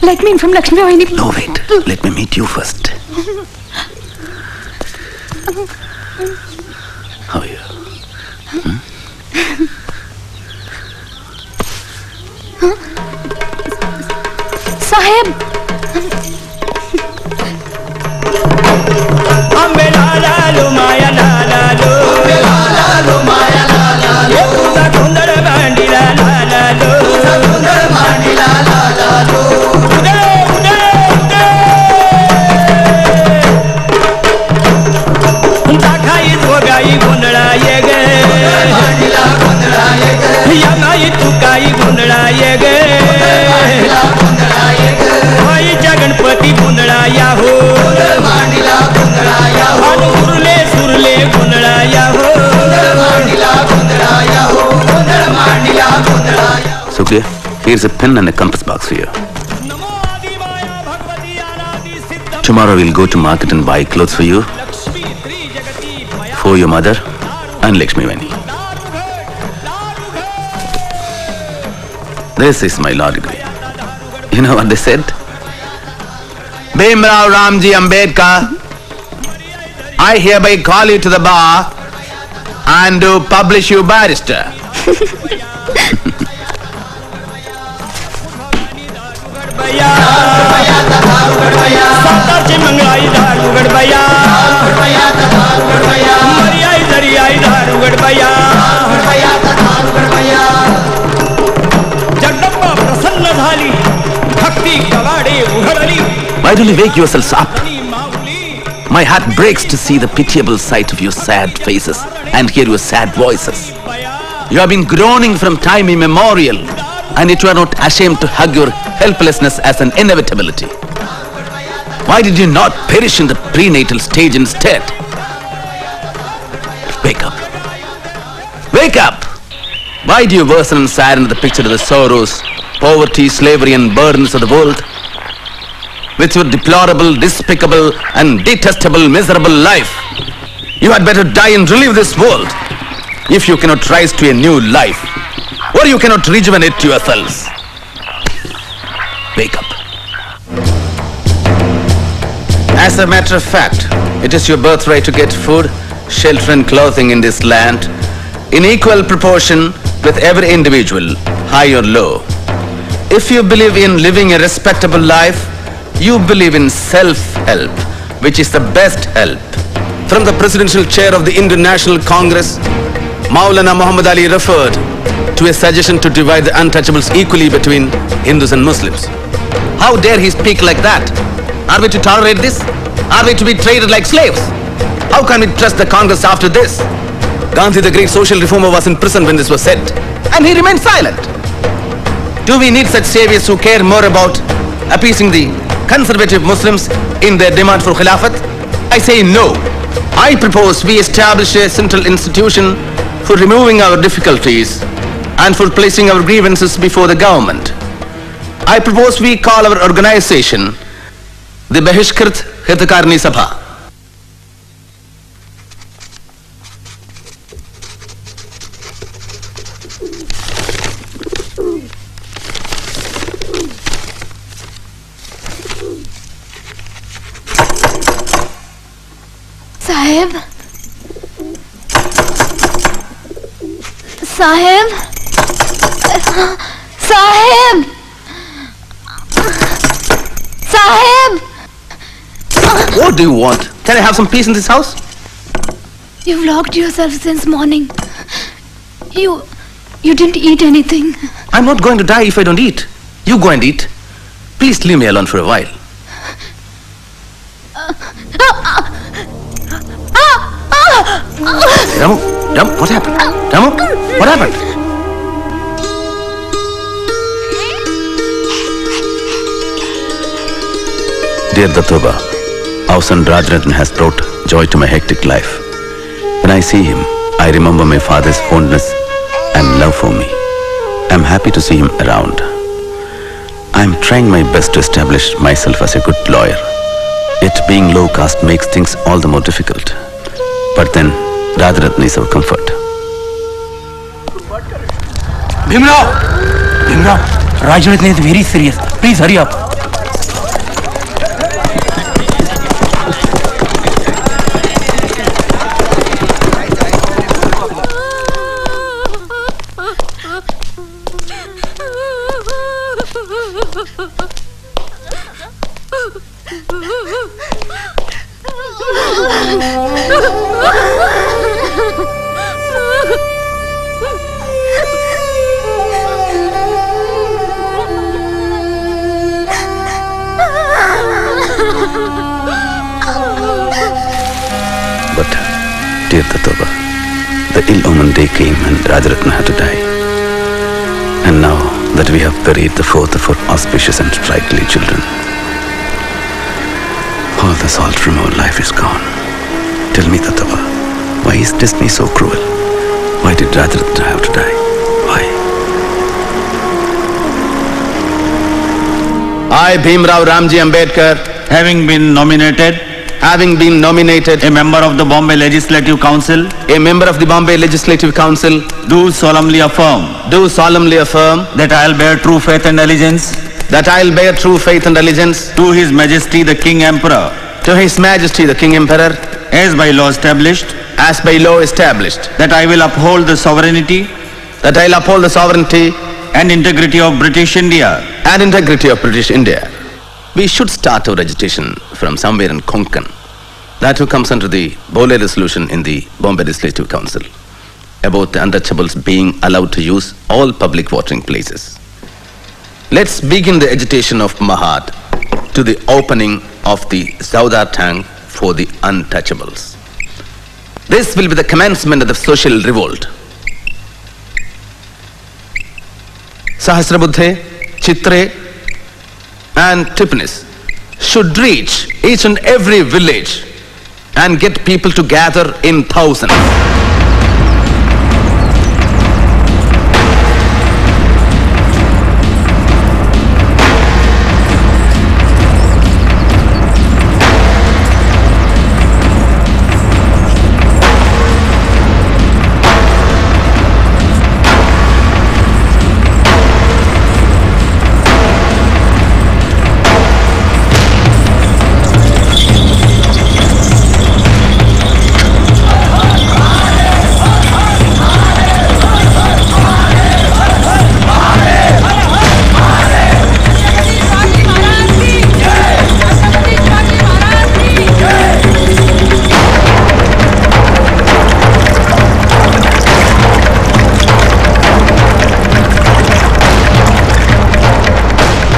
Let me in from Lakshmi Vahini. No, wait. Let me meet you first. How are you? Sahib. Ambe la la lo maya la la lo. Ambe la la lo maya la la lo. Uda kundar bandi la la la lo. Uda kundar bandi la la la lo. Ude ude ude. Unta khai zogai gundra yege. Bandi la gundra yege. Yangai tu kai gundra yege. Bandi la gundra yege. Bhai Jaganpati gundra ya ho. Bandi la gundra ya ho. Surle surle gundra ya ho. Bandi la gundra ya ho. Bandi la gundra ya ho. Sukhdev, here's a pen and a compass box for you. Tomorrow we'll go to market and buy clothes for you, for your mother and Lakshmi Vahini. This is my law degree. You know what they said? Bhimrao Ramji Ambedkar, I hereby call you to the bar and do publish you barrister. Why don't you wake yourselves up? My heart breaks to see the pitiable sight of your sad faces and hear your sad voices. You have been groaning from time immemorial, and yet you are not ashamed to hug your helplessness as an inevitability. Why did you not perish in the prenatal stage instead? Wake up. Wake up! Why do you worsen and sadden the picture of the sorrows, poverty, slavery and burdens of the world? With your deplorable, despicable and detestable, miserable life, you had better die and relive this world if you cannot rise to a new life, or you cannot rejuvenate yourselves. Wake up. As a matter of fact, it is your birthright to get food, shelter and clothing in this land in equal proportion with every individual, high or low. If you believe in living a respectable life, you believe in self-help, which is the best help. From the presidential chair of the Indian National Congress, Maulana Muhammad Ali referred to a suggestion to divide the untouchables equally between Hindus and Muslims. How dare he speak like that? Are we to tolerate this? Are we to be treated like slaves? How can we trust the Congress after this? Gandhi, the great social reformer, was in prison when this was said, and he remained silent. Do we need such saviors who care more about appeasing the conservative Muslims in their demand for Khilafat? I say no. I propose we establish a central institution for removing our difficulties and for placing our grievances before the government. I propose we call our organization the Bahishkrit Hitakarni Sabha. Sahib? Sahib? Sahib? Sahib? What do you want? Can I have some peace in this house? You've locked yourself since morning. You didn't eat anything. I'm not going to die if I don't eat. You go and eat. Please leave me alone for a while. Ramu, what happened? Ramu, what happened? Dear Datoba, our son Rajarathan has brought joy to my hectic life. When I see him, I remember my father's fondness and love for me. I'm happy to see him around. I'm trying my best to establish myself as a good lawyer. Yet being low caste makes things all the more difficult. But then, Rajarathan is our comfort. Bhimrao! Bhimrao! Raju is very serious. Please hurry up. Dear Tatova, the ill-omened day came and Rajaratna had to die. And now that we have buried the fourth of our auspicious and sprightly children, all the salt from our life is gone. Tell me, Tatova, why is destiny so cruel? Why did Rajaratna have to die? Why? I, Bhimrao Ramji Ambedkar, having been nominated a member of the Bombay Legislative Council, do solemnly affirm that I will bear true faith and allegiance to His Majesty the King Emperor, as by law established, that I will uphold the sovereignty and integrity of British India. We should start our agitation from somewhere in Konkan. That who comes under the Bole resolution in the Bombay Legislative Council about the untouchables being allowed to use all public watering places. Let's begin the agitation of Mahad to the opening of the Saudar tank for the untouchables. This will be the commencement of the social revolt. Sahasrabuddhe, Chitre, and Tipanis should reach each and every village and get people to gather in thousands.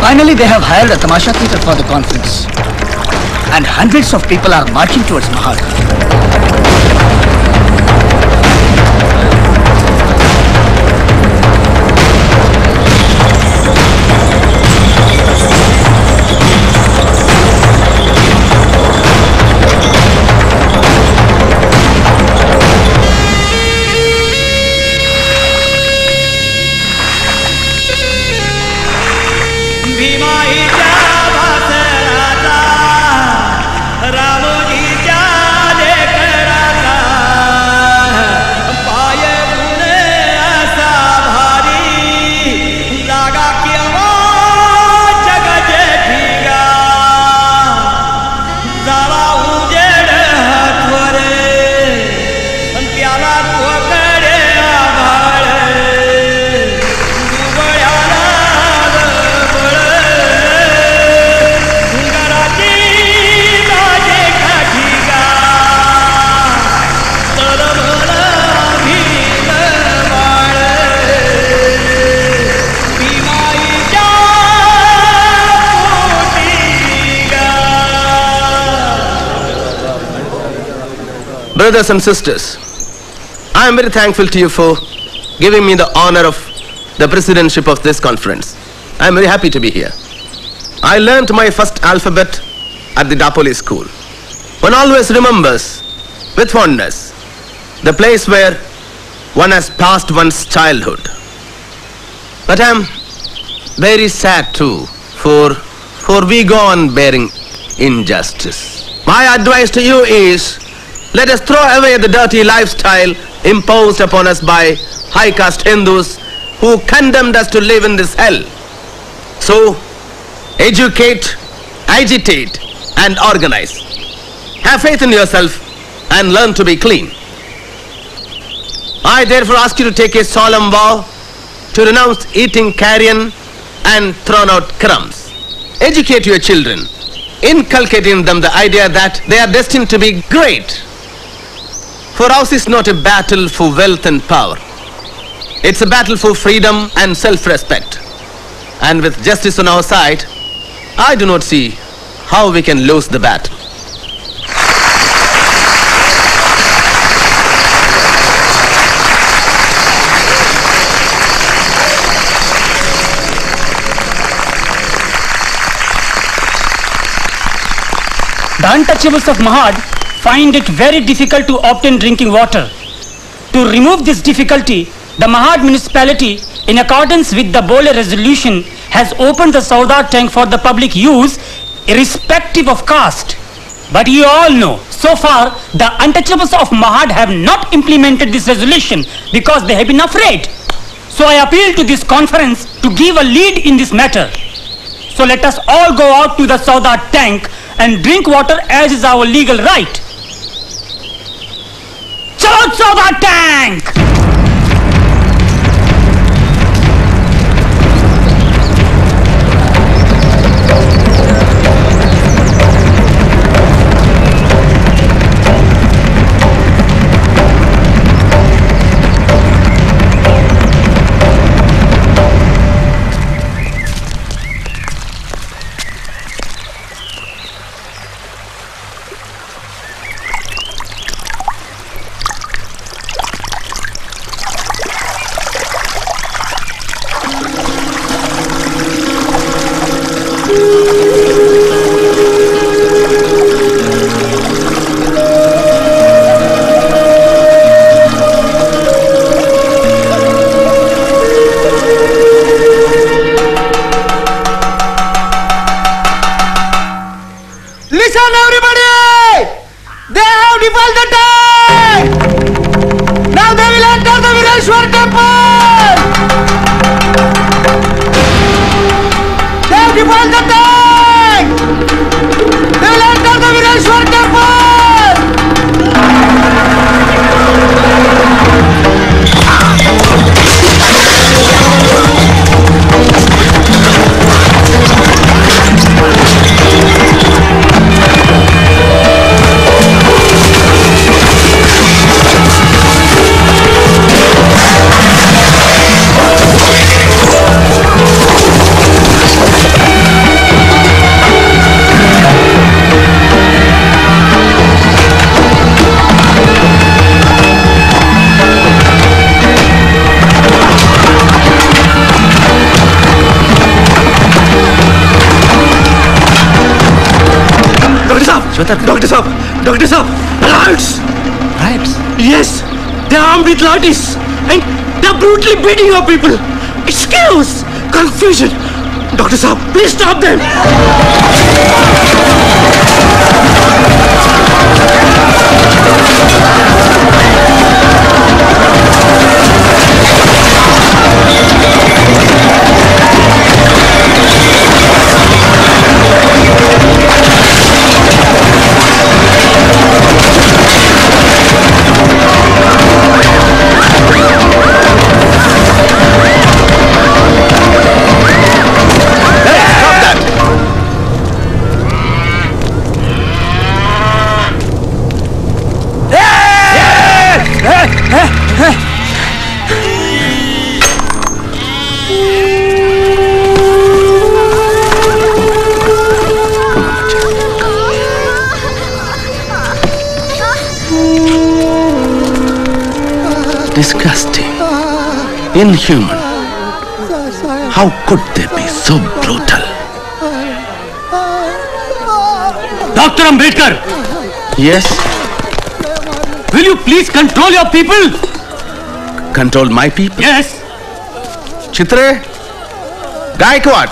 Finally, they have hired a tamasha theatre for the conference. And hundreds of people are marching towards Mahad. Brothers and sisters, I am very thankful to you for giving me the honor of the presidentship of this conference. I am very happy to be here. I learnt my first alphabet at the Dapoli school. One always remembers with fondness the place where one has passed one's childhood. But I am very sad too, for we go on bearing injustice. My advice to you is, let us throw away the dirty lifestyle imposed upon us by high caste Hindus who condemned us to live in this hell. So, educate, agitate, and organize. Have faith in yourself and learn to be clean. I therefore ask you to take a solemn vow to renounce eating carrion and thrown out crumbs. Educate your children, inculcating in them the idea that they are destined to be great. For ours is not a battle for wealth and power. It's a battle for freedom and self-respect. And with justice on our side, I do not see how we can lose the battle. The untouchables of Mahad find it very difficult to obtain drinking water. To remove this difficulty, the Mahad municipality, in accordance with the Bole resolution, has opened the Saudar tank for the public use, irrespective of caste. But you all know, so far, the untouchables of Mahad have not implemented this resolution because they have been afraid. So I appeal to this conference to give a lead in this matter. So let us all go out to the Saudar tank and drink water as is our legal right. Chalo Saudar tank! Listen everybody! They have defiled the tank! Now they will enter the Vireshwar temple! They have defiled the tank! They will enter the Vireshwar temple! Doctor Saab, riots! Riots? Yes, they are armed with lathis and they are brutally beating our people. It's chaos, confusion. Doctor Saab, please stop them. Disgusting. Inhuman. How could they be so brutal? Dr. Ambedkar! Yes? Will you please control your people? Control my people? Yes. Chitre? Gaikwad?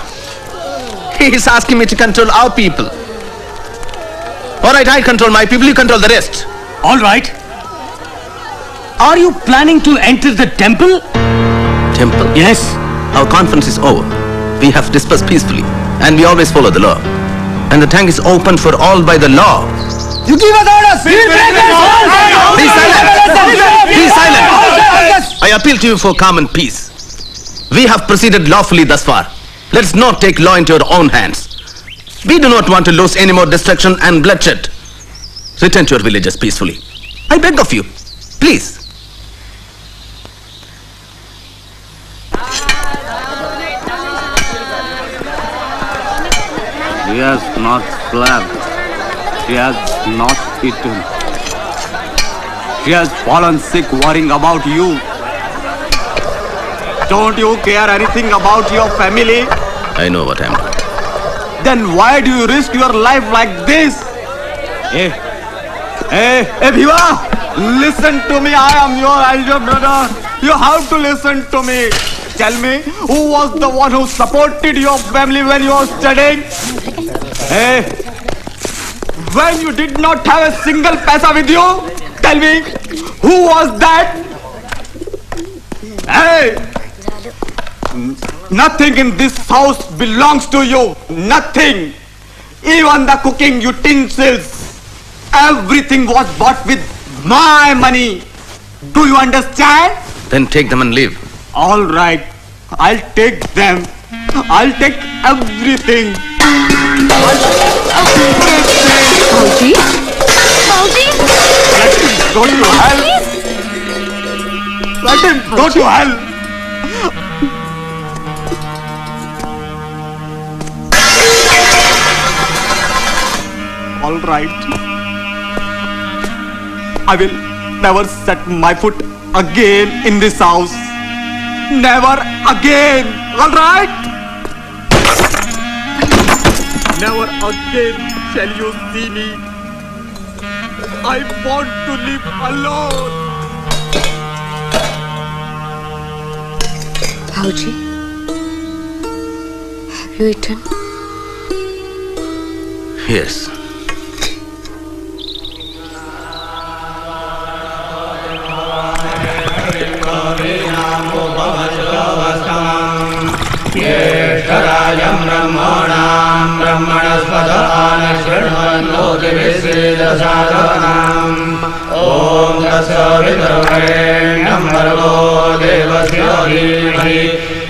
He is asking me to control our people. Alright, I control my people, you control the rest. All right. Are you planning to enter the temple? Temple? Yes. Our conference is over. We have dispersed peacefully, and we always follow the law. And the tank is open for all by the law. You give us orders! Be silent! Be silent! I appeal to you for calm and peace. We have proceeded lawfully thus far. Let's not take law into our own hands. We do not want to lose any more destruction and bloodshed. Return to your villages peacefully. I beg of you. Please. He has not slept. He has not eaten. He has fallen sick worrying about you. Don't you care anything about your family? I know what I'm doing. Then why do you risk your life like this? Hey, Bhiva! Listen to me. I am your elder brother. You have to listen to me. Tell me, who was the one who supported your family when you were studying? Hey, when you did not have a single paisa with you? Tell me, who was that? Hey, nothing in this house belongs to you. Nothing. Even the cooking utensils. Everything was bought with my money. Do you understand? Then take them and leave. All right, I'll take them. I'll take everything. Bauji? Bauji? Let him go to hell. Let him go to hell. All right. I will never set my foot again in this house. Never again. All right? Never again shall you see me. I want to live alone. Bauji, have you eaten? Yes. ज्येष्ठराजं ब्रह्मणां ब्रह्मणस्पदान शृण्वन्नोतिभिश्रीदशादनाम् ॐ तत्सवितुर्वरेण्यं भर्गो देवस्य धीमहि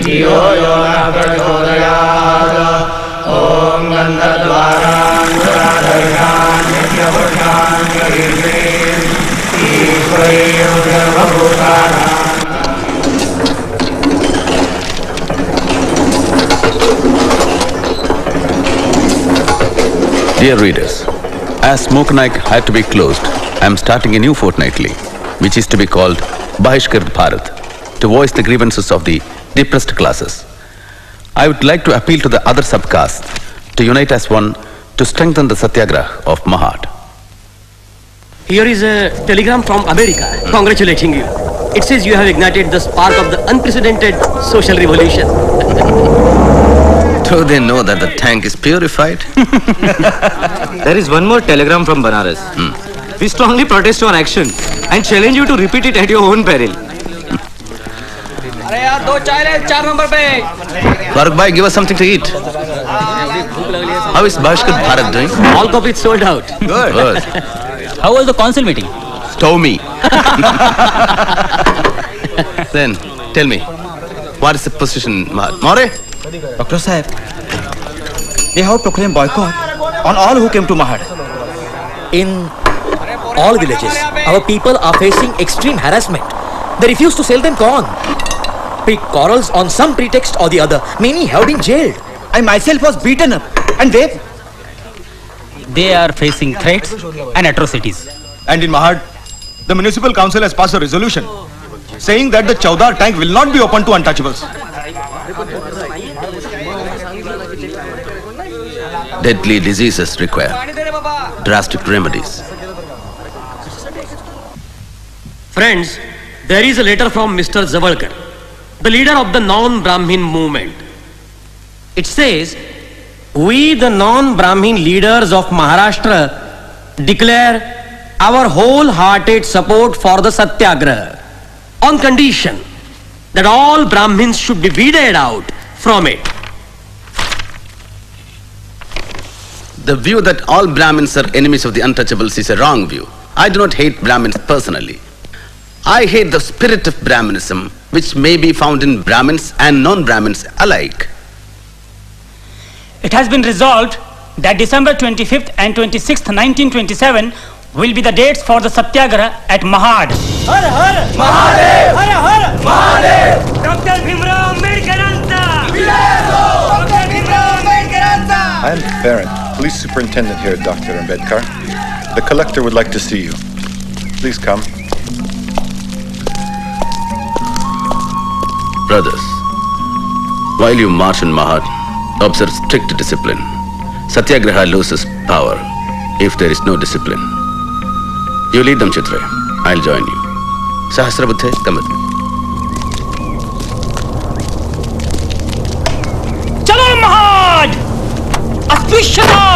धियो यो न प्रचोदयात् ॐ गन्धद्वारान् नित्यपुरुषान् गरीष्मीन् ईश्वरीं सर्वभूतानां Dear readers, as Mookanaik had to be closed, I am starting a new fortnightly, which is to be called Bahishkar Bharat, to voice the grievances of the depressed classes. I would like to appeal to the other subcastes to unite as one to strengthen the Satyagraha of Mahad. Here is a telegram from America congratulating you. It says you have ignited the spark of the unprecedented social revolution. Do they know that the tank is purified? There is one more telegram from Banaras. We strongly protest your action and challenge you to repeat it at your own peril. Farooq bhai, give us something to eat. How is Bahishkar Bharat doing? All copies sold out. Good. How was the council meeting? Stormy. Then, tell me, what is the position, Mahad? More? Dr. Sahib, they have proclaimed boycott on all who came to Mahad. In all villages, our people are facing extreme harassment. They refuse to sell them corn. Pick quarrels on some pretext or the other. Many have been jailed. I myself was beaten up. And they are facing threats and atrocities. And in Mahad, the municipal council has passed a resolution saying that the Chaudhar tank will not be open to untouchables. Deadly diseases require drastic remedies. Friends, there is a letter from Mr. Zavalkar, the leader of the non-Brahmin movement. It says, we the non-Brahmin leaders of Maharashtra declare our wholehearted support for the Satyagraha on condition that all Brahmins should be weeded out from it. The view that all Brahmins are enemies of the untouchables is a wrong view. I do not hate Brahmins personally. I hate the spirit of Brahminism, which may be found in Brahmins and non-Brahmins alike. It has been resolved that December 25th and 26th, 1927 will be the dates for the Satyagraha at Mahad. Har Har Mahadev! Har Har Mahadev! Dr. Bhimrao Ambedkaranta! Dr. Bhimrao Ambedkaranta! I am Parent, Police Superintendent here, Dr. Ambedkar. The collector would like to see you. Please come. Brothers, while you march in Mahad, observe strict discipline. Satyagraha loses power if there is no discipline. You lead them, Chitre. I'll join you. Sahasrabuddhe, come with me. Chalo Mahad! Auspicious!